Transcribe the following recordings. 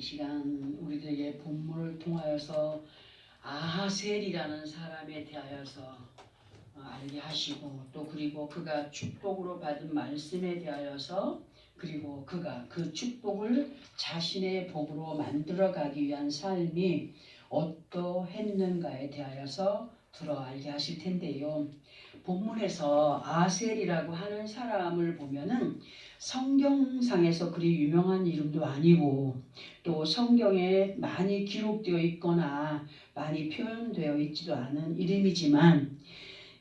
시간 우리들에게 본문을 통하여서 아하셀이라는 사람에 대하여서 알게 하시고, 또 그리고 그가 축복으로 받은 말씀에 대하여서, 그리고 그가 그 축복을 자신의 복으로 만들어가기 위한 삶이 어떠했는가에 대하여서 들어 알게 하실 텐데요. 본문에서 아셀이라고 하는 사람을 보면은 성경상에서 그리 유명한 이름도 아니고, 또 성경에 많이 기록되어 있거나 많이 표현되어 있지도 않은 이름이지만,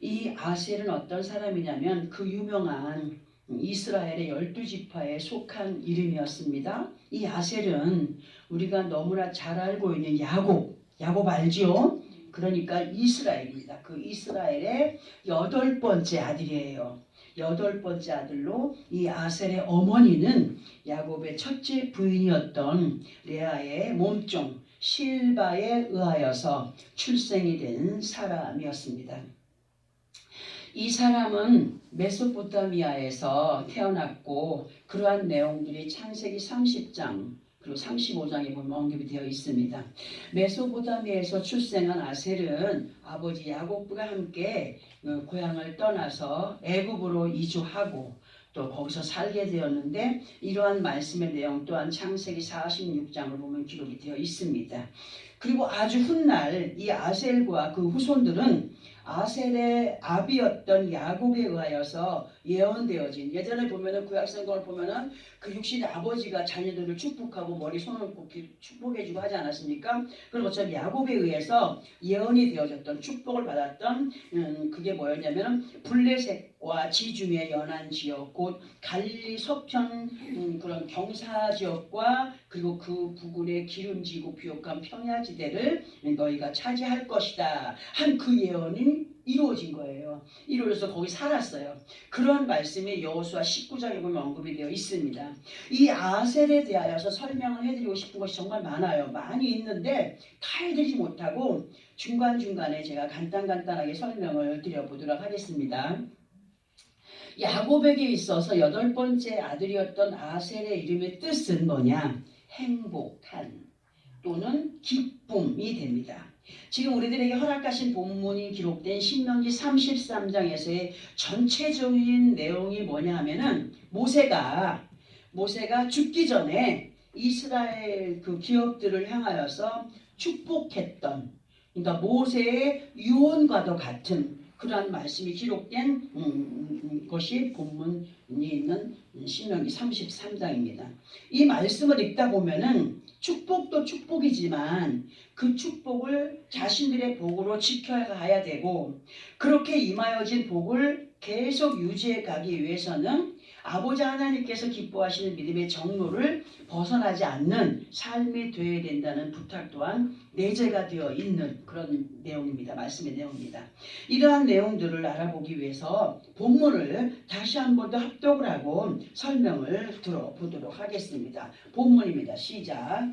이 아셀은 어떤 사람이냐면 그 유명한 이스라엘의 12지파에 속한 이름이었습니다. 이 아셀은 우리가 너무나 잘 알고 있는 야곱 알지요? 그러니까 이스라엘입니다. 그 이스라엘의 8번째 아들이에요. 8번째 아들로 이 아셀의 어머니는 야곱의 첫째 부인이었던 레아의 몸종 실바에 의하여서 출생이 된 사람이었습니다. 이 사람은 메소포타미아에서 태어났고, 그러한 내용들이 창세기 30장 그리고 35장에 보면 언급이 되어 있습니다. 메소포타미아에서 출생한 아셀은 아버지 야곱과 함께 고향을 떠나서 애굽으로 이주하고 또 거기서 살게 되었는데, 이러한 말씀의 내용 또한 창세기 46장을 보면 기록이 되어 있습니다. 그리고 아주 훗날 이 아셀과 그 후손들은 아셀의 아비였던 야곱에 의하여서 예언되어진, 예전에 보면은 구약성경을 보면은 그 육신의 아버지가 자녀들을 축복하고 머리 손을 꼽기 축복해주고 하지 않았습니까? 그런 것처럼 야곱에 의해서 예언이 되어졌던, 축복을 받았던 그게 뭐였냐면 블레셋과 지중해 연안 지역, 곧 갈릴리 서편 그런 경사 지역과 그리고 그 부근의 기름지고 비옥한 평야지대를 너희가 차지할 것이다 한 그 예언이 이루어진 거예요. 이루어져서 거기 살았어요. 그런 말씀이 여호수아 19장에 보면 언급이 되어 있습니다. 이 아셀에 대하여서 설명을 해드리고 싶은 것이 정말 많아요. 많이 있는데 다 해드리지 못하고 중간중간에 제가 간단하게 설명을 드려보도록 하겠습니다. 야곱에게 있어서 8번째 아들이었던 아셀의 이름의 뜻은 뭐냐? 행복한 또는 기쁨이 됩니다. 지금 우리들에게 허락하신 본문이 기록된 신명기 33장에서의 전체적인 내용이 뭐냐 하면은 모세가 죽기 전에 이스라엘 그 기업들을 향하여서 축복했던, 그러니까 모세의 유언과도 같은 그러한 말씀이 기록된 것이 본문이 있는 신명기 33장입니다. 이 말씀을 읽다 보면은 축복도 축복이지만 그 축복을 자신들의 복으로 지켜가야 되고, 그렇게 임하여진 복을 계속 유지해 가기 위해서는 아버지 하나님께서 기뻐하시는 믿음의 정로를 벗어나지 않는 삶이 되어야 된다는 부탁 또한 내재가 되어 있는 그런 내용입니다. 말씀의 내용입니다. 이러한 내용들을 알아보기 위해서 본문을 다시 한 번 더 합독을 하고 설명을 들어보도록 하겠습니다. 본문입니다. 시작.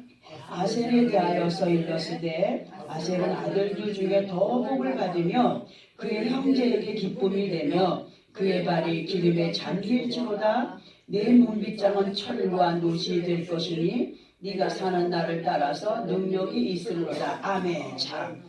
아셀에 대하여서 일렀으되 아셀은 아들들 중에 더 복을 받으며 그의 형제에게 기쁨이 되며 그의 발이 기름에 잠길지로다. 내 문빗장은 철과 놋이 될 것이니 네가 사는 날을 따라서 능력이 있으리로다. 아멘. 참,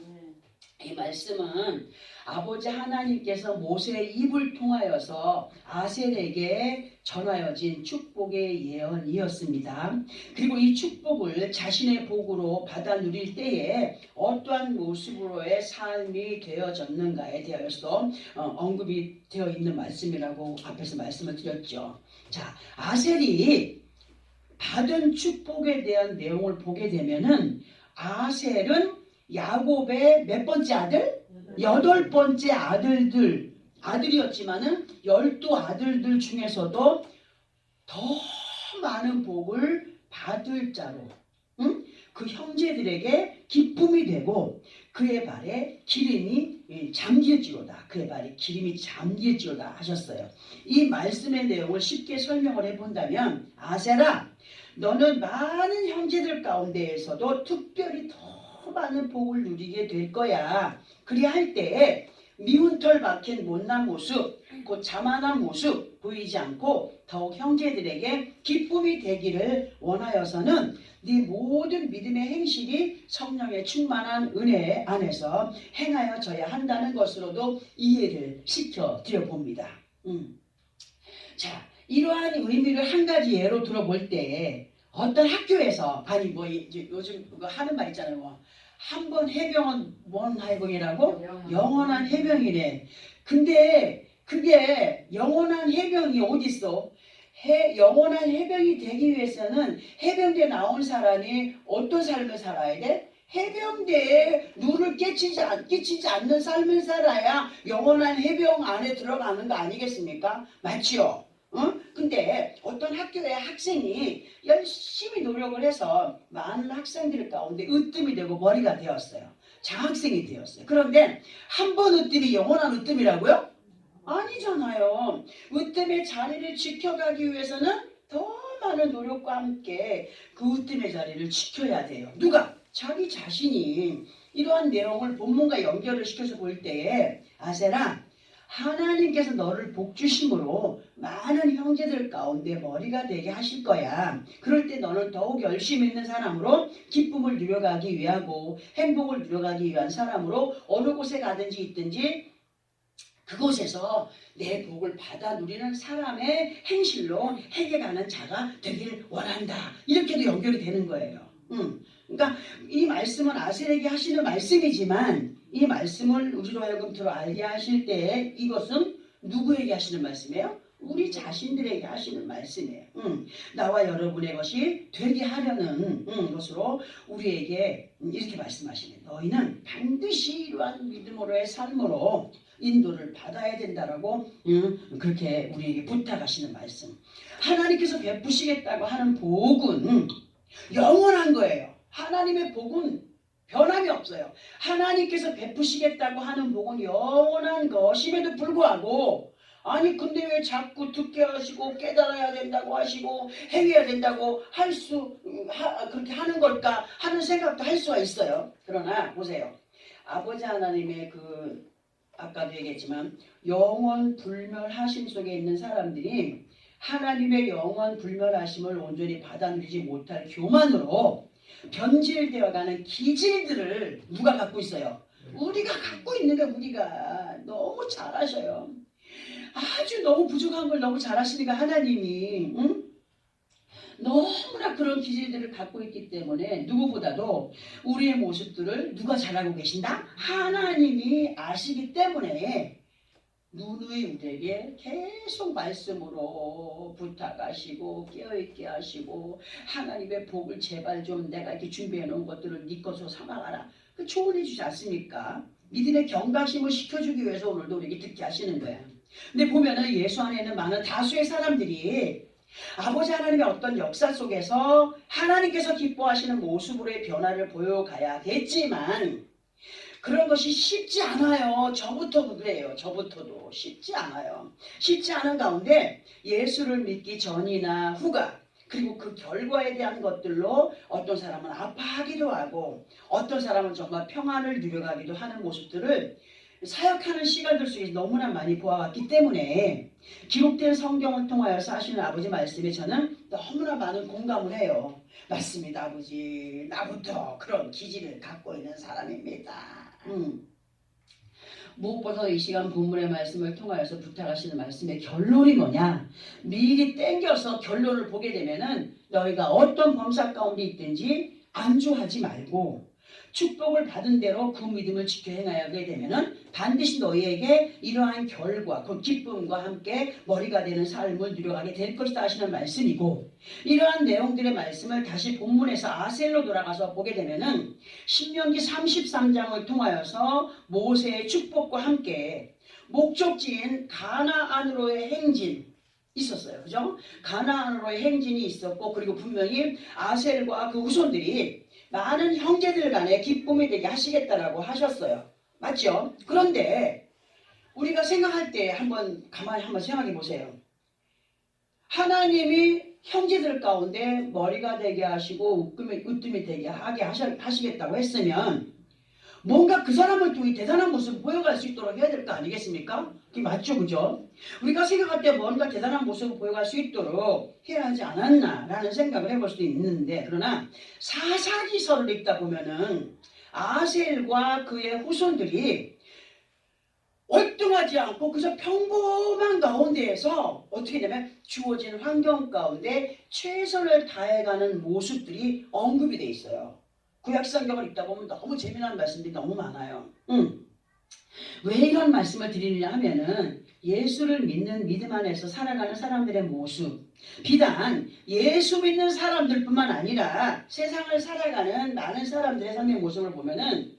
이 말씀은 아버지 하나님께서 모세의 입을 통하여서 아셀에게 전하여진 축복의 예언이었습니다. 그리고 이 축복을 자신의 복으로 받아 누릴 때에 어떠한 모습으로의 삶이 되어졌는가에 대하여서 언급이 되어 있는 말씀이라고 앞에서 말씀을 드렸죠. 자, 아셀이 받은 축복에 대한 내용을 보게 되면은 아셀은 야곱의 몇 번째 아들? 8번째 아들이었지만은 12아들들 중에서도 더 많은 복을 받을 자로, 그 형제들에게 기쁨이 되고 그의 발에 기름이 잠길지로다. 그의 발에 기름이 잠길지로다 하셨어요. 이 말씀의 내용을 쉽게 설명을 해본다면, 아셀아, 너는 많은 형제들 가운데에서도 특별히 더 많은 복을 누리게 될 거야. 그리할 때에 미운 털 박힌 못난 모습, 곧 자만한 모습 보이지 않고 더욱 형제들에게 기쁨이 되기를 원하여서는 네 모든 믿음의 행실이 성령의 충만한 은혜 안에서 행하여져야 한다는 것으로도 이해를 시켜드려 봅니다. 자, 이러한 의미를 한 가지 예로 들어볼 때 어떤 학교에서 아니 뭐 요즘 그거 하는 말 있잖아요. 뭐 한 번 해병은 뭔 해병이라고? 영원한 해병이래. 근데 그게 영원한 해병이 어디 있어? 영원한 해병이 되기 위해서는 해병대에 나온 사람이 어떤 삶을 살아야 돼? 해병대에 누를 끼치지 않는 삶을 살아야 영원한 해병 안에 들어가는 거 아니겠습니까? 맞지요? 근데 어떤 학교의 학생이 열심히 노력을 해서 많은 학생들 가운데 으뜸이 되고 머리가 되었어요. 장학생이 되었어요. 그런데 한 번 으뜸이 영원한 으뜸이라고요? 아니잖아요. 으뜸의 자리를 지켜가기 위해서는 더 많은 노력과 함께 그 으뜸의 자리를 지켜야 돼요. 누가? 자기 자신이. 이러한 내용을 본문과 연결을 시켜서 볼 때에 아세라, 하나님께서 너를 복주심으로 많은 형제들 가운데 머리가 되게 하실 거야. 그럴 때 너는 더욱 열심히 있는 사람으로 기쁨을 누려가기 위하고 행복을 누려가기 위한 사람으로 어느 곳에 가든지 있든지 그곳에서 내 복을 받아 누리는 사람의 행실로 해결하는 자가 되기를 원한다. 이렇게도 연결이 되는 거예요. 그러니까 이 말씀은 아셀에게 하시는 말씀이지만 이 말씀을 우리로 하여금 들어 알게 하실 때 이것은 누구에게 하시는 말씀이에요? 우리 자신들에게 하시는 말씀이에요. 나와 여러분의 것이 되게 하려는 것으로 우리에게 이렇게 말씀하시네. 너희는 반드시 이러한 믿음으로의 삶으로 인도를 받아야 된다라고 그렇게 우리에게 부탁하시는 말씀. 하나님께서 베푸시겠다고 하는 복은 영원한 거예요. 하나님의 복은 변함이 없어요. 하나님께서 베푸시겠다고 하는 복은 영원한 것임에도 불구하고 아니 근데 왜 자꾸 듣게 하시고 깨달아야 된다고 하시고 행해야 된다고 그렇게 하는 걸까 하는 생각도 할 수가 있어요. 그러나 보세요. 아버지 하나님의 아까도 얘기했지만 영원 불멸하심 속에 있는 사람들이 하나님의 영원 불멸하심을 온전히 받아들이지 못할 교만으로 변질되어가는 기질들을 누가 갖고 있어요? 우리가 갖고 있는 게 우리가 너무 잘하셔요. 아주 너무 부족한 걸 너무 잘하시니까 하나님이 너무나 그런 기질들을 갖고 있기 때문에 누구보다도 우리의 모습들을 누가 잘하고 계신다? 하나님이 아시기 때문에 누누이 우리에게 계속 말씀으로 부탁하시고 깨어있게 하시고 하나님의 복을 제발 좀 내가 이렇게 준비해 놓은 것들을 네 것으로 삼아가라. 그 조언해 주지 않습니까? 믿음의 경각심을 시켜주기 위해서 오늘도 우리에게 듣게 하시는 거야. 근데 보면은 예수 안에 있는 많은 다수의 사람들이 아버지 하나님의 어떤 역사 속에서 하나님께서 기뻐하시는 모습으로의 변화를 보여가야겠지만 그런 것이 쉽지 않아요. 저부터도 그래요. 저부터도 쉽지 않아요. 쉽지 않은 가운데 예수를 믿기 전이나 후가 그리고 그 결과에 대한 것들로 어떤 사람은 아파하기도 하고 어떤 사람은 정말 평안을 누려가기도 하는 모습들을 사역하는 시간들 속에서 너무나 많이 보아왔기 때문에 기록된 성경을 통하여서 하시는 아버지 말씀에 저는 너무나 많은 공감을 해요. 맞습니다, 아버지. 나부터 그런 기질을 갖고 있는 사람입니다. 무엇보다 이 시간 본문의 말씀을 통하여서 부탁하시는 말씀의 결론이 뭐냐? 미리 땡겨서 결론을 보게 되면은 너희가 어떤 범사 가운데 있든지 안주하지 말고 축복을 받은 대로 그 믿음을 지켜 행하게 되면은 반드시 너희에게 이러한 결과, 그 기쁨과 함께 머리가 되는 삶을 누려가게 될 것이다 하시는 말씀이고 이러한 내용들의 말씀을 다시 본문에서 아셀로 돌아가서 보게 되면은 신명기 33장을 통하여서 모세의 축복과 함께 목적지인 가나안으로의 행진 있었어요. 그죠? 가나안으로의 행진이 있었고 그리고 분명히 아셀과 그 후손들이 많은 형제들 간에 기쁨이 되게 하시겠다라고 하셨어요. 맞죠? 그런데 우리가 생각할 때 가만히 한번 생각해 보세요. 하나님이 형제들 가운데 머리가 되게 하시고 으뜸이 되게 하게 하시겠다고 했으면 뭔가 그 사람을 통해 대단한 모습을 보여갈 수 있도록 해야 될 거 아니겠습니까? 그게 맞죠, 그죠? 우리가 생각할 때 뭔가 대단한 모습을 보여갈 수 있도록 해야 하지 않았나라는 생각을 해볼 수도 있는데, 그러나 사사기서를 읽다 보면은 아셀과 그의 후손들이 월등하지 않고 그저 평범한 가운데에서 어떻게 되면 주어진 환경 가운데 최선을 다해가는 모습들이 언급이 돼 있어요. 구약성경을 읽다 보면 너무 재미난 말씀들이 너무 많아요. 왜 이런 말씀을 드리느냐 하면은 예수를 믿는 믿음 안에서 살아가는 사람들의 모습, 비단 예수 믿는 사람들뿐만 아니라 세상을 살아가는 많은 사람들의 삶의 모습을 보면은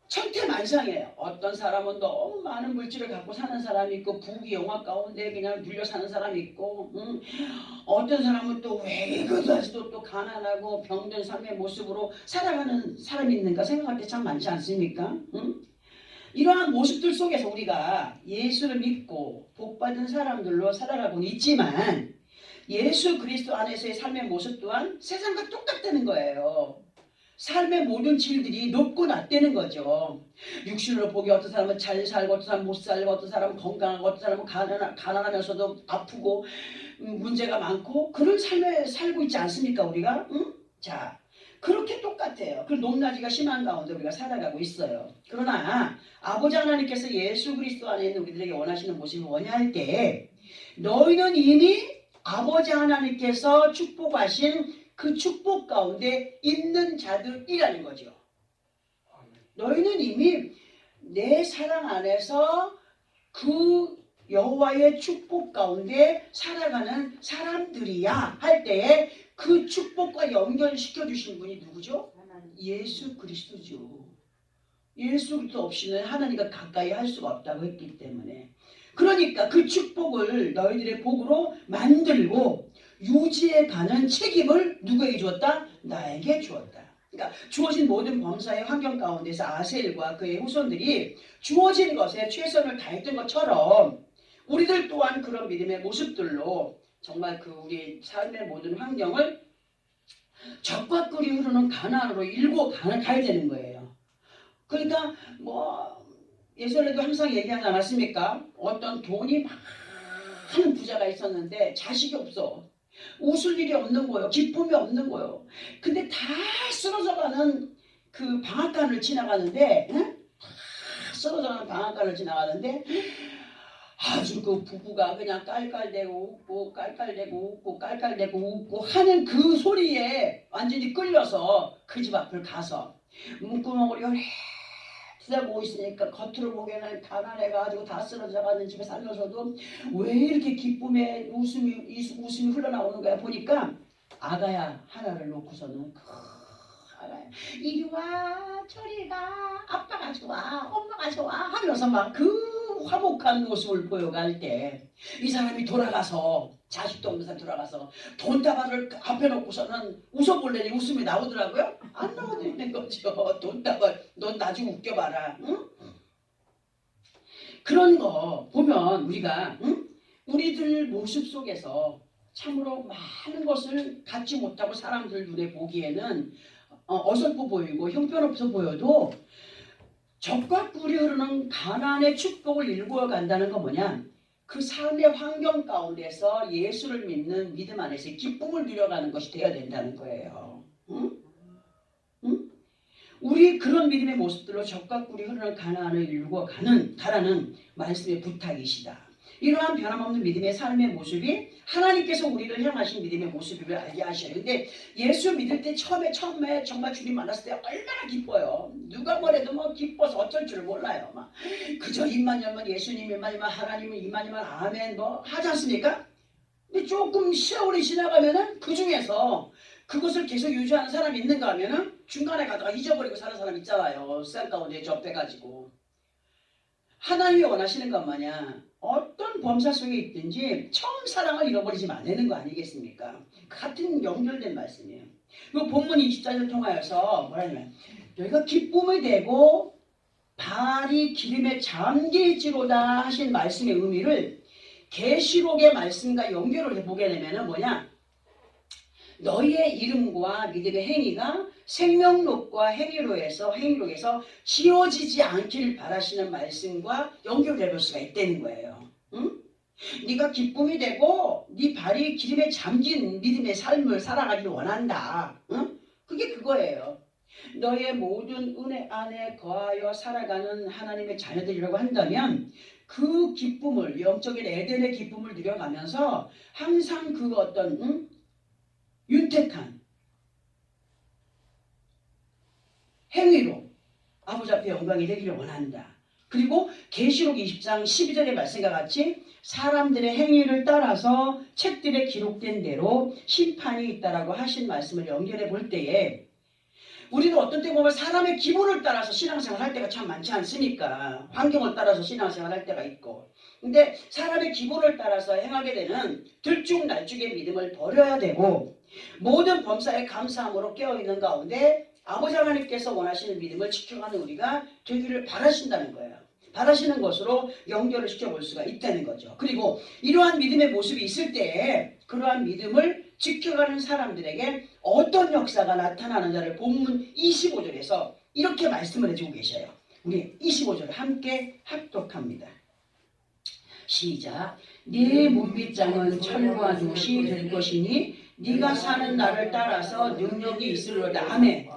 천태만상이에요. 어떤 사람은 너무 많은 물질을 갖고 사는 사람이 있고 부귀영화 가운데 그냥 눌려 사는 사람이 있고, 어떤 사람은 또 왜 그러지도 또 가난하고 병든 삶의 모습으로 살아가는 사람이 있는가 생각할 때 참 많지 않습니까? 이러한 모습들 속에서 우리가 예수를 믿고 복받은 사람들로 살아가고는 있지만 예수 그리스도 안에서의 삶의 모습 또한 세상과 똑같다는 거예요. 삶의 모든 질들이 높고 낮다는 거죠. 육신으로 보기 어떤 사람은 잘 살고 어떤 사람은 못 살고 어떤 사람은 건강하고 어떤 사람은 가난하면서도 아프고 문제가 많고 그런 삶에 살고 있지 않습니까 우리가? 자, 그렇게 똑같아요. 그 높낮이가 심한 가운데 우리가 살아가고 있어요. 그러나 아버지 하나님께서 예수 그리스도 안에 있는 우리들에게 원하시는 모습을 원할 때 너희는 이미 아버지 하나님께서 축복하신 그 축복 가운데 있는 자들이라는 거죠. 너희는 이미 내 사랑 안에서 그 여호와의 축복 가운데 살아가는 사람들이야 할 때에 그 축복과 연결시켜 주신 분이 누구죠? 예수 그리스도죠. 예수 그리스도 없이는 하나님과 가까이 할 수가 없다고 했기 때문에, 그러니까 그 축복을 너희들의 복으로 만들고 유지해가는 책임을 누구에게 주었다? 나에게 주었다. 그러니까 주어진 모든 범사의 환경 가운데서 아셀과 그의 후손들이 주어진 것에 최선을 다했던 것처럼 우리들 또한 그런 믿음의 모습들로 정말 그 우리 삶의 모든 환경을 적과 꿀이 흐르는 가나안으로 일고 가야 되는 거예요. 그러니까 뭐 예전에도 항상 얘기하지 않았습니까? 어떤 돈이 많은 부자가 있었는데 자식이 없어. 웃을 일이 없는 거예요. 기쁨이 없는 거예요. 근데 다 쓰러져가는 그 방앗간을 지나가는데, 다 쓰러져가는 방앗간을 지나가는데 아주 그 부부가 그냥 깔깔대고 웃고 깔깔대고 웃고 깔깔대고 웃고 하는 그 소리에 완전히 끌려서 그 집 앞을 가서 문구멍으로 오래 쳐다보고 있으니까 겉으로 보기에는 가난해가지고 다 쓰러져가는 집에 살면서도 왜 이렇게 기쁨의 웃음이 흘러나오는 거야. 보니까 아가야 하나를 놓고서는 아가야 이리 와 저리 가 아빠가 좋아 엄마가 좋아 하면서 막 그 화목한 모습을 보여갈 때 이 사람이 돌아가서 자식도 없는 사람 돌아가서 돈다발을 앞에 놓고서는 웃어볼래니 웃음이 나오더라고요. 안 나오는 거죠. 돈다발 넌 나중에 웃겨봐라. 응? 그런 거 보면 우리가 우리들 모습 속에서 참으로 많은 것을 갖지 못하고 사람들 눈에 보기에는 어설퍼 보이고 형편없어 보여도 적과 꿀이 흐르는 가나안의 축복을 일구어 간다는 건 뭐냐? 그 삶의 환경 가운데서 예수를 믿는 믿음 안에서 기쁨을 누려가는 것이 되어야 된다는 거예요. 응? 응? 우리 그런 믿음의 모습들로 적과 꿀이 흐르는 가나안을 일구어 가라는 말씀의 부탁이시다. 이러한 변함없는 믿음의 삶의 모습이 하나님께서 우리를 향하신 믿음의 모습을 알게 하셔요. 근데 예수 믿을 때 처음에 정말 주님 만났을 때 얼마나 기뻐요. 누가 뭐래도 뭐 기뻐서 어쩔 줄 몰라요. 막 그저 입만 열면 예수님 입만 열면 하나님은 입만 열면 아멘 뭐 하지 않습니까? 근데 조금 세월이 지나가면은 그 중에서 그것을 계속 유지하는 사람이 있는가 하면은 중간에 가다가 잊어버리고 사는 사람 있잖아요. 쌀 가운데 접해가지고. 하나님이 원하시는 건 뭐냐? 어떤 범사 속에 있든지 처음 사랑을 잃어버리지 말라는 거 아니겠습니까? 같은 연결된 말씀이에요. 이 본문 24절 통하여서 뭐라냐면 너희가 기쁨을 내고 발이 기름에 잠길지로다 하신 말씀의 의미를 계시록의 말씀과 연결을 해보게 되면 뭐냐? 너희의 이름과 믿음의 행위가 생명록과 행위록에서 지워지지 않기를 바라시는 말씀과 연결해 볼 수가 있다는 거예요. 응? 네가 기쁨이 되고 네 발이 기름에 잠긴 믿음의 삶을 살아가기를 원한다. 응? 그게 그거예요. 너의 모든 은혜 안에 거하여 살아가는 하나님의 자녀들이라고 한다면 그 기쁨을, 영적인 에덴의 기쁨을 누려가면서 항상 그 어떤 윤택한 행위로 아버지 앞에 영광이 되기를 원한다. 그리고 계시록 20장 12절의 말씀과 같이 사람들의 행위를 따라서 책들에 기록된 대로 심판이 있다라고 하신 말씀을 연결해 볼 때에 우리는 어떤 때 보면 사람의 기분을 따라서 신앙생활 할 때가 참 많지 않습니까? 환경을 따라서 신앙생활 할 때가 있고. 근데 사람의 기분을 따라서 행하게 되는 들쭉날쭉의 믿음을 버려야 되고 모든 범사에 감사함으로 깨어있는 가운데 아버지 하나님께서 원하시는 믿음을 지켜가는 우리가 되기를 바라신다는 거예요. 바라시는 것으로 연결을 시켜볼 수가 있다는 거죠. 그리고 이러한 믿음의 모습이 있을 때에 그러한 믿음을 지켜가는 사람들에게 어떤 역사가 나타나는지를 본문 25절에서 이렇게 말씀을 해주고 계셔요. 우리 25절을 함께 합독합니다. 시작. 네 문빗장은 철과 노시 될 것이니 네가 사는 날을 따라서 능력이 있으리로다. 아멘.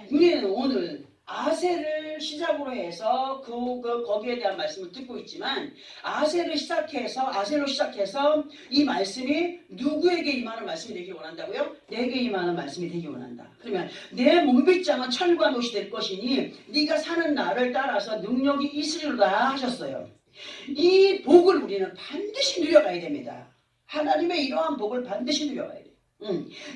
우리는 오늘 아세를 시작으로 해서 거기에 대한 말씀을 듣고 있지만 아세로 시작해서 이 말씀이 누구에게 임하는 말씀이 되길 원한다고요? 내게 임하는 말씀이 되길 원한다. 그러면 내 몸빗장은 철과 노시 될 것이니 네가 사는 날을 따라서 능력이 있으리로다 하셨어요. 이 복을 우리는 반드시 누려가야 됩니다. 하나님의 이러한 복을 반드시 누려가야 돼요.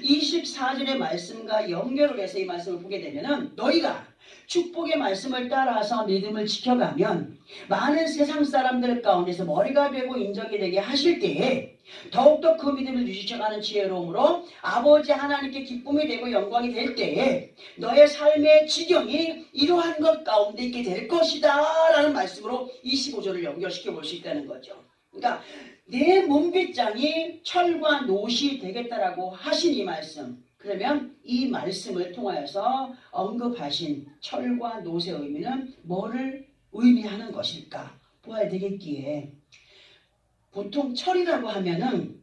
24절의 말씀과 연결을 해서 이 말씀을 보게 되면은 너희가 축복의 말씀을 따라서 믿음을 지켜가면 많은 세상 사람들 가운데서 머리가 되고 인정이 되게 하실 때에 더욱더 그 믿음을 유지쳐가는 지혜로움으로 아버지 하나님께 기쁨이 되고 영광이 될 때에 너의 삶의 지경이 이러한 것 가운데 있게 될 것이다 라는 말씀으로 25절을 연결시켜 볼 수 있다는 거죠. 그러니까 내 몸빗장이 철과 노시 되겠다라고 하신 이 말씀, 그러면 이 말씀을 통하여서 언급하신 철과 노의 의미는 뭐를 의미하는 것일까 보아야 되겠기에, 보통 철이라고 하면은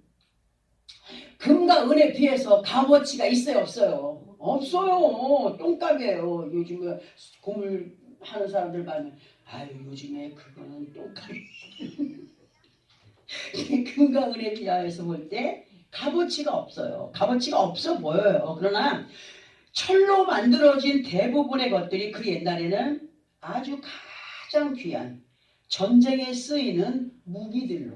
금과 은에 비해서 값어치가 있어요, 없어요? 없어요. 똥값이에요. 요즘에 고물 하는 사람들 말면 아유 요즘에 그거는 똥값이 금과 은에 비하여서 볼 때 값어치가 없어요. 값어치가 없어 보여요. 그러나 철로 만들어진 대부분의 것들이 그 옛날에는 아주 가장 귀한 전쟁에 쓰이는 무기들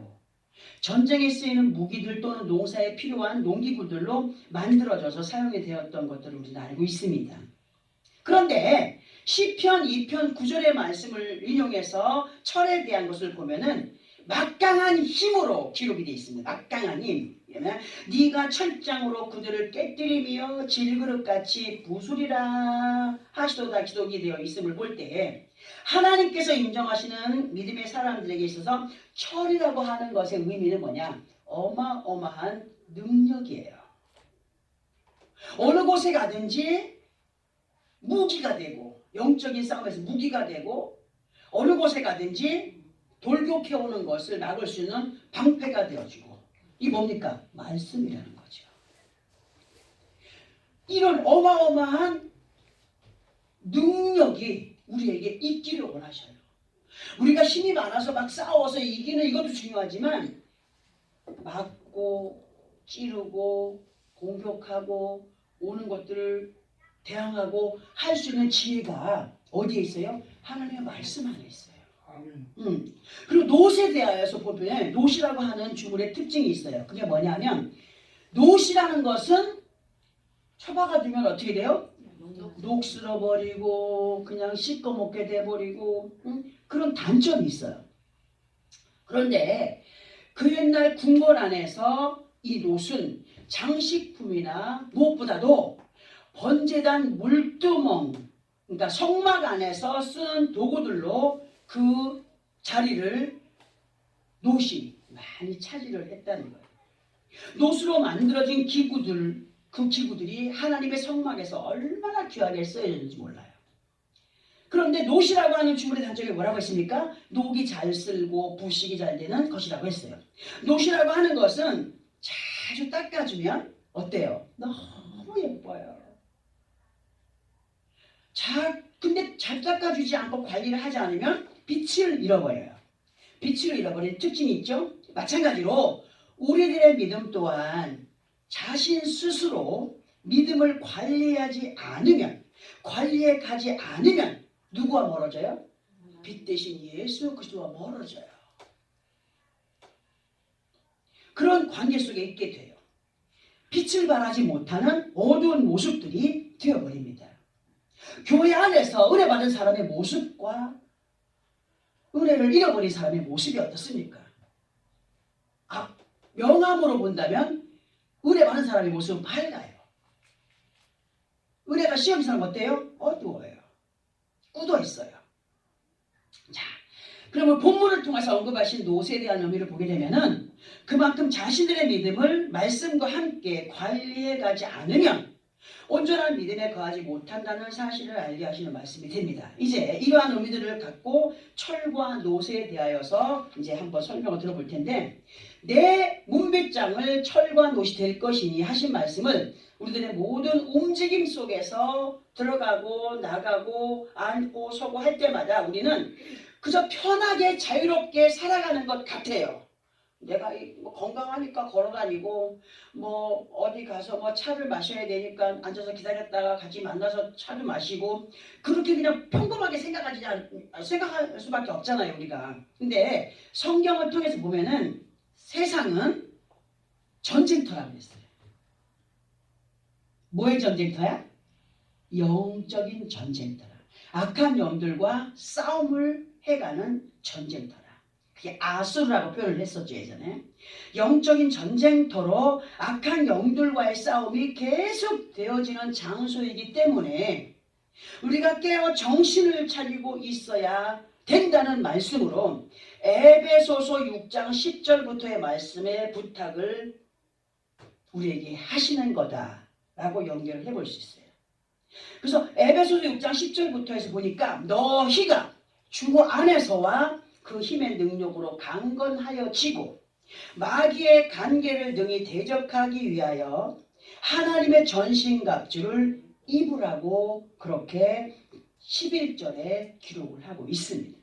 또는 농사에 필요한 농기구들로 만들어져서 사용이 되었던 것들을 우리는 알고 있습니다. 그런데 시편 2편 9절의 말씀을 인용해서 철에 대한 것을 보면은 막강한 힘으로 기록이 되어 있습니다. 막강한 힘. 네가 철장으로 그들을 깨뜨리며 질그릇같이 부수리라 하시도다 기록이 되어 있음을 볼 때 하나님께서 인정하시는 믿음의 사람들에게 있어서 철이라고 하는 것의 의미는 뭐냐? 어마어마한 능력이에요. 어느 곳에 가든지 무기가 되고, 영적인 싸움에서 무기가 되고, 어느 곳에 가든지 돌격해오는 것을 막을 수 있는 방패가 되어주고, 이 뭡니까? 말씀이라는 거죠. 이런 어마어마한 능력이 우리에게 있기를 원하셔요. 우리가 힘이 많아서 막 싸워서 이기는 이것도 중요하지만 막고 찌르고 공격하고 오는 것들을 대항하고 할 수 있는 지혜가 어디에 있어요? 하나님의 말씀 안에 있어요. 그리고 노에 대하여서 보면 노시라고 하는 주문의 특징이 있어요. 그게 뭐냐면 노시라는 것은 처박아 두면 어떻게 돼요? 녹슬어버리고 그냥 씻어먹게 돼버리고 그런 단점이 있어요. 그런데 그 옛날 궁궐 안에서 이 놋은 장식품이나 무엇보다도 번제단 물두멍, 그러니까 성막 안에서 쓰는 도구들로 그 자리를 놋이 많이 차지를 했다는 거예요. 놋으로 만들어진 기구들, 그 기구들이 하나님의 성막에서 얼마나 귀하게 쓰여졌는지 몰라요. 그런데 놋이라고 하는 주문의 단적이 뭐라고 했습니까? 녹이 잘 쓸고 부식이 잘 되는 것이라고 했어요. 놋이라고 하는 것은 자주 닦아주면 어때요? 너무 예뻐요. 근데 잘 닦아주지 않고 관리를 하지 않으면 빛을 잃어버려요. 빛을 잃어버리는 특징이 있죠. 마찬가지로 우리들의 믿음 또한 자신 스스로 믿음을 관리하지 않으면, 관리해 가지 않으면 누구와 멀어져요? 빛 대신 예수 그리스도와 멀어져요. 그런 관계 속에 있게 돼요. 빛을 발하지 못하는 어두운 모습들이 되어버립니다. 교회 안에서 은혜 받은 사람의 모습과 은혜를 잃어버린 사람의 모습이 어떻습니까? 명암으로 본다면 은혜 받은 사람의 모습은 밝아요. 은혜가 시험 사람 어때요? 어두워요. 굳어 있어요. 자, 그러면 본문을 통해서 언급하신 놋에 대한 의미를 보게 되면은 그만큼 자신들의 믿음을 말씀과 함께 관리해 가지 않으면 온전한 믿음에 거하지 못한다는 사실을 알게 하시는 말씀이 됩니다. 이제 이러한 의미들을 갖고 철과 놋에 대하여서 이제 한번 설명을 들어볼 텐데, 내 문빗장을 철과 놋이 될 것이니 하신 말씀을 우리들의 모든 움직임 속에서 들어가고 나가고 앉고 서고 할 때마다 우리는 그저 편하게 자유롭게 살아가는 것 같아요. 내가 뭐 건강하니까 걸어다니고 뭐 어디 가서 뭐 차를 마셔야 되니까 앉아서 기다렸다가 같이 만나서 차도 마시고, 그렇게 그냥 평범하게 생각할 수밖에 없잖아요 우리가. 근데 성경을 통해서 보면은 세상은 전쟁터라고 했어요. 뭐의 전쟁터야? 영적인 전쟁터라. 악한 영들과 싸움을 해가는 전쟁터라. 그게 아수르라고 표현을 했었죠 예전에. 영적인 전쟁터로 악한 영들과의 싸움이 계속 되어지는 장소이기 때문에 우리가 깨어 정신을 차리고 있어야 된다는 말씀으로 에베소서 6장 10절부터의 말씀의 부탁을 우리에게 하시는 거다라고 연결을 해볼 수 있어요. 그래서 에베소서 6장 10절부터 해서 보니까 너희가 주 안에서와 그 힘의 능력으로 강건하여지고 마귀의 간계를 능히 대적하기 위하여 하나님의 전신갑주를 입으라고 그렇게 11절에 기록을 하고 있습니다.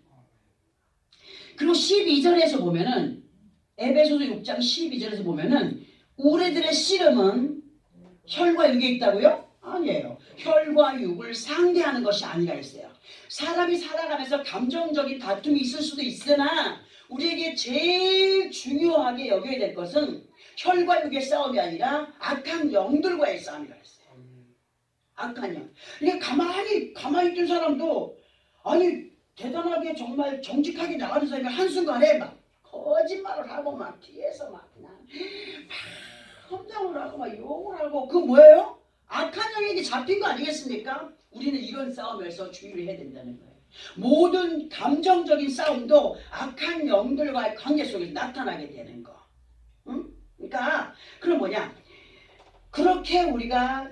그리고 12절에서 보면은 에베소서 6장 12절에서 보면은 우리들의 씨름은 혈과 육에 있다고요? 아니에요. 혈과 육을 상대하는 것이 아니라 했어요. 사람이 살아가면서 감정적인 다툼이 있을 수도 있으나 우리에게 제일 중요하게 여겨야 될 것은 혈과 육의 싸움이 아니라 악한 영들과의 싸움이라 했어요. 악한 영. 그러니까 가만히 있던 사람도 아니 대단하게 정말 정직하게 나가는 사람이 한순간에 막 거짓말을 하고 막 뒤에서 막 그냥 막 험담을 하고 막 욕을 하고, 그거 뭐예요? 악한 영에게 잡힌 거 아니겠습니까? 우리는 이런 싸움에서 주의를 해야 된다는 거예요. 모든 감정적인 싸움도 악한 영들과의 관계 속에서 나타나게 되는 거. 응? 그러니까 그럼 뭐냐? 그렇게 우리가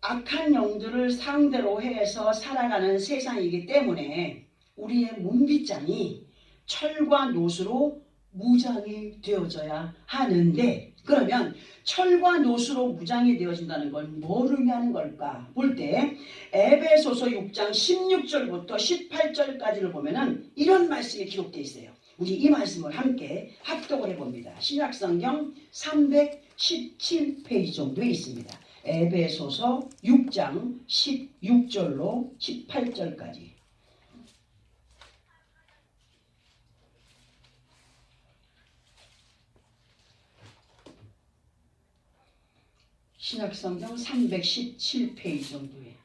악한 영들을 상대로 해서 살아가는 세상이기 때문에 우리의 문빗장이 철과 놋으로 무장이 되어져야 하는데, 그러면 철과 놋으로 무장이 되어진다는 건 뭘 의미하는 걸까? 볼 때 에베소서 6장 16절부터 18절까지를 보면은 이런 말씀이 기록되어 있어요. 우리 이 말씀을 함께 합독을 해봅니다. 신약성경 317페이지 정도에 있습니다. 에베소서 6장 16절로 18절까지. 신약성경 317페이지 정도에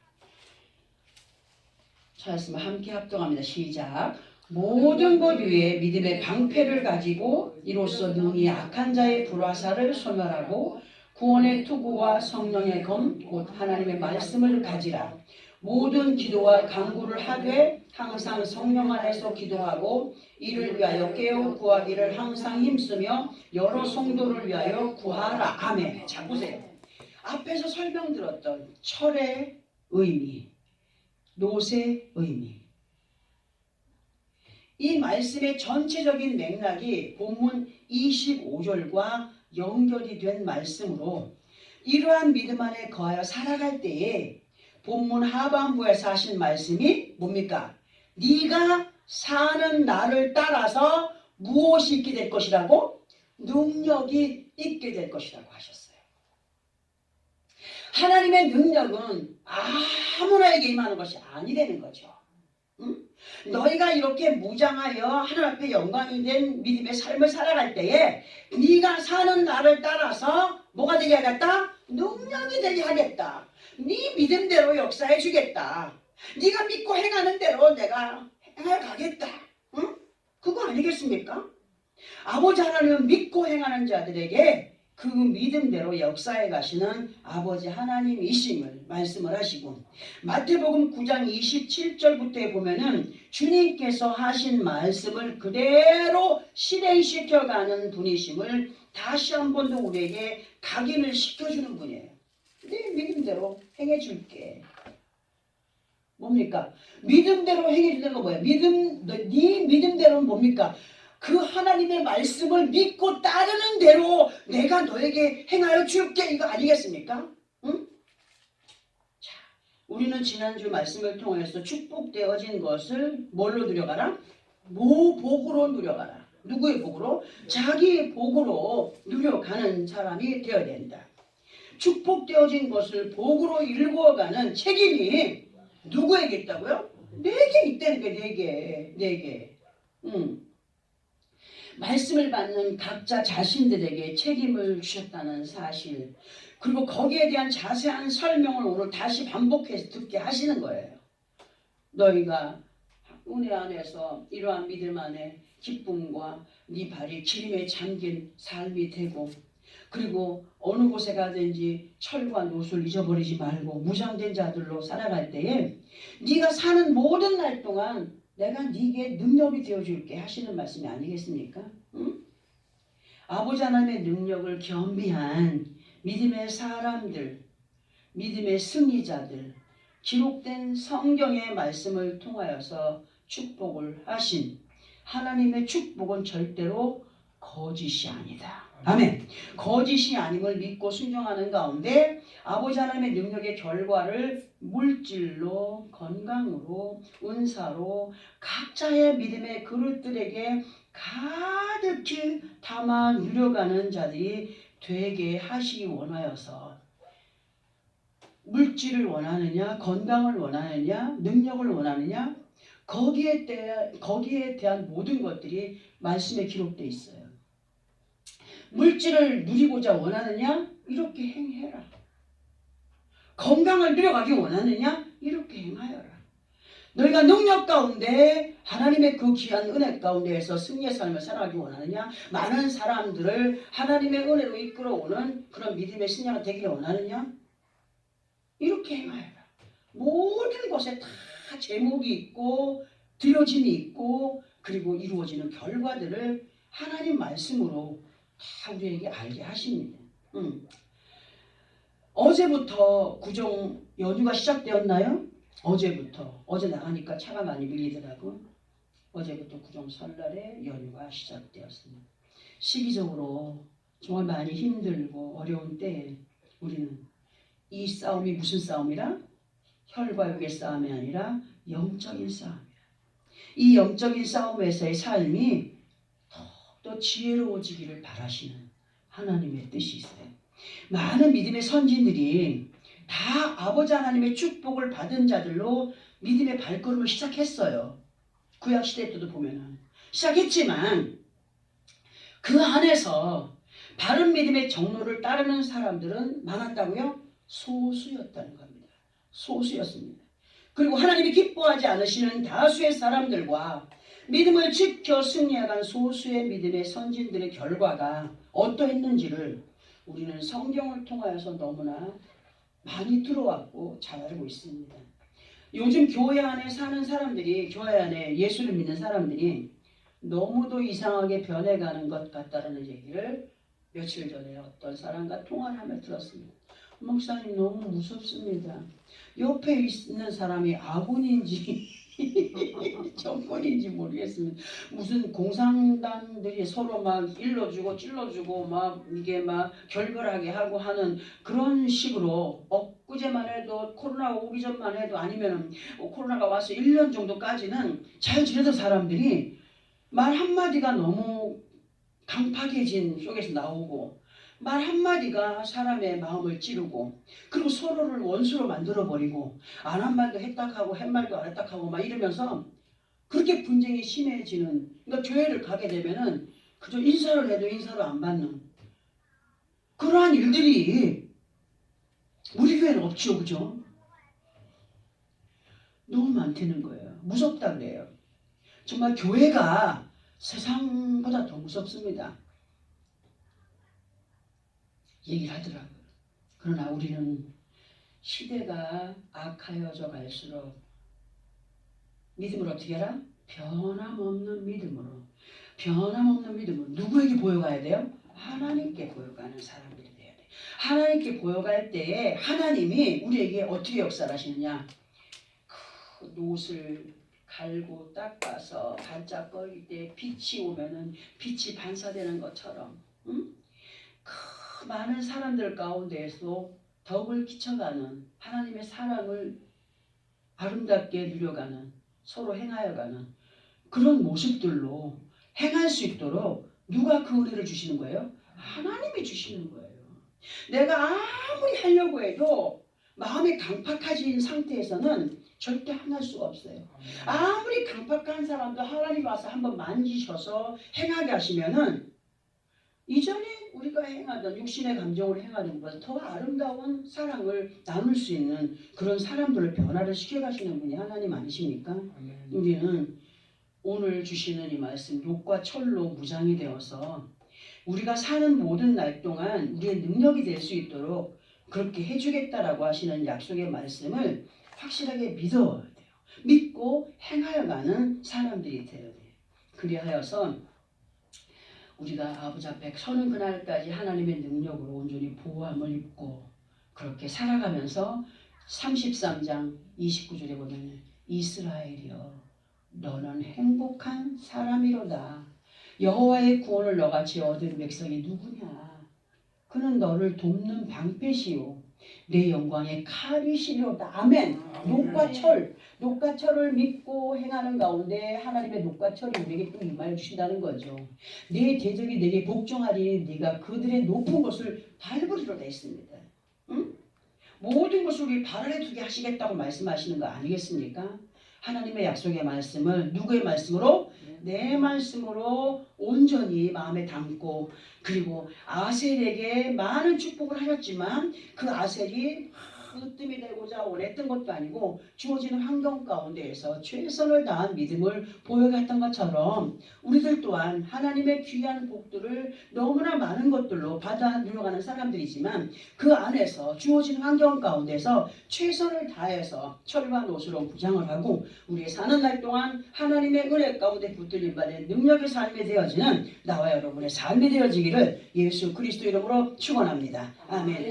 찾았으면 함께 합동합니다. 시작. 모든 것 위에 믿음의 방패를 가지고 이로써 능히 악한 자의 불화살을 소멸하고 구원의 투구와 성령의 검 곧 하나님의 말씀을 가지라. 모든 기도와 간구를 하되 항상 성령 안에서 기도하고 이를 위하여 깨어 구하기를 항상 힘쓰며 여러 성도를 위하여 구하라. 아멘. 자 보세요. 앞에서 설명드렸던 철의 의미, 노새 의미, 이 말씀의 전체적인 맥락이 본문 25절과 연결이 된 말씀으로 이러한 믿음 안에 거하여 살아갈 때에 본문 하반부에서 하신 말씀이 뭡니까? 네가 사는 날을 따라서 무엇이 있게 될 것이라고? 능력이 있게 될 것이라고 하셨어요. 하나님의 능력은 아무나에게 임하는 것이 아니라는 거죠. 응? 너희가 이렇게 무장하여 하나님 앞에 영광이 된 믿음의 삶을 살아갈 때에 네가 사는 날을 따라서 뭐가 되게 하겠다? 능력이 되게 하겠다. 네 믿음대로 역사해 주겠다. 네가 믿고 행하는 대로 내가 행하여 가겠다. 응? 그거 아니겠습니까? 아버지 하나님은 믿고 행하는 자들에게 그 믿음대로 역사해 가시는 아버지 하나님이심을 말씀을 하시고, 마태복음 9장 27절부터에 보면은 주님께서 하신 말씀을 그대로 실행시켜가는 분이심을 다시 한 번 더 우리에게 각인을 시켜주는 분이에요. 네 믿음대로 행해줄게. 뭡니까? 믿음대로 행해주는 거 뭐예요? 네 믿음대로는 뭡니까? 그 하나님의 말씀을 믿고 따르는 대로 내가 너에게 행하여 줄게, 이거 아니겠습니까? 응? 자, 우리는 지난주 말씀을 통해서 축복되어진 것을 뭘로 누려가라? 복으로 누려가라. 누구의 복으로? 자기의 복으로 누려가는 사람이 되어야 된다. 축복되어진 것을 복으로 일구어가는 책임이 누구에게 있다고요? 내게 있다는 게 내게. 말씀을 받는 각자 자신들에게 책임을 주셨다는 사실, 그리고 거기에 대한 자세한 설명을 오늘 다시 반복해서 듣게 하시는 거예요. 너희가 은혜 안에서 이러한 믿음 안에 기쁨과 네 발이 기름에 잠긴 삶이 되고, 그리고 어느 곳에 가든지 철과 노술 잊어버리지 말고 무장된 자들로 살아갈 때에 네가 사는 모든 날 동안 내가 네게 능력이 되어줄게 하시는 말씀이 아니겠습니까? 응? 아버지 하나님의 능력을 겸비한 믿음의 사람들, 믿음의 승리자들, 기록된 성경의 말씀을 통하여서 축복을 하신 하나님의 축복은 절대로 거짓이 아니다. 아멘. 거짓이 아님을 믿고 순종하는 가운데 아버지 하나님의 능력의 결과를 물질로, 건강으로, 은사로 각자의 믿음의 그릇들에게 가득히 담아 누려가는 자들이 되게 하시기 원하여서, 물질을 원하느냐, 건강을 원하느냐, 능력을 원하느냐, 거기에 대한 모든 것들이 말씀에 기록되어 있어요. 물질을 누리고자 원하느냐? 이렇게 행해라. 건강을 누려가기 원하느냐? 이렇게 행하여라. 너희가 능력 가운데 하나님의 그 귀한 은혜 가운데에서 승리의 삶을 살아가기 원하느냐? 많은 사람들을 하나님의 은혜로 이끌어오는 그런 믿음의 신자가 되기를 원하느냐? 이렇게 행하여라. 모든 것에 다 제목이 있고 드려짐이 있고 그리고 이루어지는 결과들을 하나님 말씀으로 다 우리에게 알게 하십니다. 어제부터 구정 연휴가 시작되었나요? 어제 나가니까 차가 많이 밀리더라고. 어제부터 구정 설날에 연휴가 시작되었습니다. 시기적으로 정말 많이 힘들고 어려운 때에 우리는 이 싸움이 무슨 싸움이라? 혈과 육의 싸움이 아니라 영적인 싸움이야. 이 영적인 싸움에서의 삶이 더 지혜로워지기를 바라시는 하나님의 뜻이 있어요. 많은 믿음의 선진들이 다 아버지 하나님의 축복을 받은 자들로 믿음의 발걸음을 시작했어요. 구약시대 때도 보면은 시작했지만 그 안에서 바른 믿음의 정로를 따르는 사람들은 많았다고요? 소수였다는 겁니다. 소수였습니다. 그리고 하나님이 기뻐하지 않으시는 다수의 사람들과 믿음을 지켜 승리해간 소수의 믿음의 선진들의 결과가 어떠했는지를 우리는 성경을 통하여서 너무나 많이 들어왔고 잘 알고 있습니다. 요즘 교회 안에 사는 사람들이, 교회 안에 예수를 믿는 사람들이 너무도 이상하게 변해가는 것 같다는 얘기를 며칠 전에 어떤 사람과 통화를 하며 들었습니다. 목사님 너무 무섭습니다. 옆에 있는 사람이 아군인지 정권인지 모르겠습니다. 무슨 공산당들이 서로 막 일러주고 찔러주고 막 이게 막 결별하게 하고 하는 그런 식으로 엊그제만 해도 코로나가 오기 전만 해도 아니면 코로나가 와서 1년 정도까지는 잘 지내던 사람들이 말 한마디가 너무 강팍해진 속에서 나오고 말 한마디가 사람의 마음을 찌르고 그리고 서로를 원수로 만들어버리고 안 한 말도 했다하고 한 말도 안 했다하고 막 이러면서 그렇게 분쟁이 심해지는 그러니까 교회를 가게 되면은 그저 인사를 해도 인사를 안 받는 그러한 일들이 우리 교회는 없죠. 그죠? 너무 많다는 거예요. 무섭다 그래요. 정말 교회가 세상보다 더 무섭습니다. 얘기를 하더라고요. 그러나 우리는 시대가 악하여져 갈수록 믿음을 어떻게 하라? 변함없는 믿음으로 누구에게 보여가야 돼요? 하나님께 보여가는 사람들이 돼야 돼요. 하나님께 보여갈 때에 하나님이 우리에게 어떻게 역사를 하시느냐? 그 옷을 갈고 닦아서 반짝거릴 때 빛이 오면은 빛이 반사되는 것처럼 응? 그 많은 사람들 가운데에서 덕을 끼쳐가는 하나님의 사랑을 아름답게 누려가는 서로 행하여가는 그런 모습들로 행할 수 있도록 누가 그 은혜를 주시는 거예요? 하나님이 주시는 거예요. 내가 아무리 하려고 해도 마음이 강팍해진 상태에서는 절대 행할 수가 없어요. 아무리 강팍한 사람도 하나님 와서 한번 만지셔서 행하게 하시면은 이전에 우리가 행하던 육신의 감정으로 행하는 것보다 더 아름다운 사랑을 나눌 수 있는 그런 사람들을 변화를 시켜가시는 분이 하나님 아니십니까? 아멘. 우리는 오늘 주시는 이 말씀 욕과 철로 무장이 되어서 우리가 사는 모든 날 동안 우리의 능력이 될 수 있도록 그렇게 해주겠다라고 하시는 약속의 말씀을 확실하게 믿어야 돼요. 믿고 행하여가는 사람들이 되어야 돼요. 그리하여서 우리가 아버지 앞에 서는 그날까지 하나님의 능력으로 온전히 보호함을 입고 그렇게 살아가면서 33장 29절에 보면 이스라엘이여 너는 행복한 사람이로다. 여호와의 구원을 너같이 얻은 백성이 누구냐. 그는 너를 돕는 방패시오 내 영광의 칼이시리로다. 아멘. 녹과 철을 믿고 행하는 가운데 하나님의 녹과 철이 우리에게 또 임하여 주신다는 거죠. 내 대적이 내게 복종하리니 네가 그들의 높은 곳을 밟으리로다 했습니다. 응? 모든 것을 우리 발 아래 두게 하시겠다고 말씀하시는 거 아니겠습니까? 하나님의 약속의 말씀을 누구의 말씀으로? 내 말씀으로 온전히 마음에 담고 그리고 아셀에게 많은 축복을 하셨지만 그 아셀이 으뜸이 되고자 원했던 것도 아니고 주어지는 환경 가운데에서 최선을 다한 믿음을 보여갔던 것처럼 우리들 또한 하나님의 귀한 복들을 너무나 많은 것들로 받아 누려가는 사람들이지만 그 안에서 주어진 환경 가운데서 최선을 다해서 철과 옷으로 무장을 하고 우리의 사는 날 동안 하나님의 은혜 가운데 붙들림 받은 능력의 삶이 되어지는 나와 여러분의 삶이 되어지기를 예수 그리스도 이름으로 축원합니다. 아멘.